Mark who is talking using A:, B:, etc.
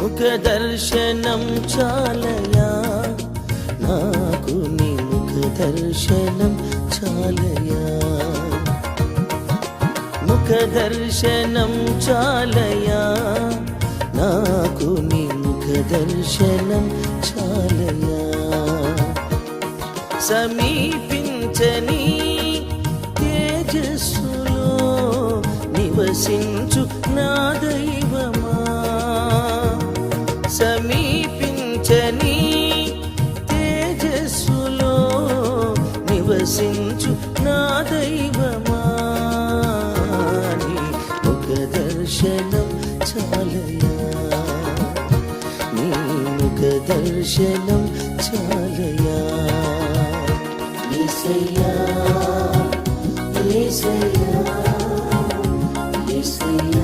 A: ముఖ దర్శనం చాలయా నాకు నీ ముఖ దర్శనం చాలయా ముఖ దర్శనం చాలయా నాకు నీ ముఖ దర్శనం చాలయా సమీపించని తేజస్సులో నివసించు నా దైవమా సమీపించని తేజస్సులో నివసించు నా దైవమా నీ ముఖ దర్శనం చాలయా నీ ముఖ దర్శనం చాలయా యేసయ్యా యేసయ్యా యేసయ్యా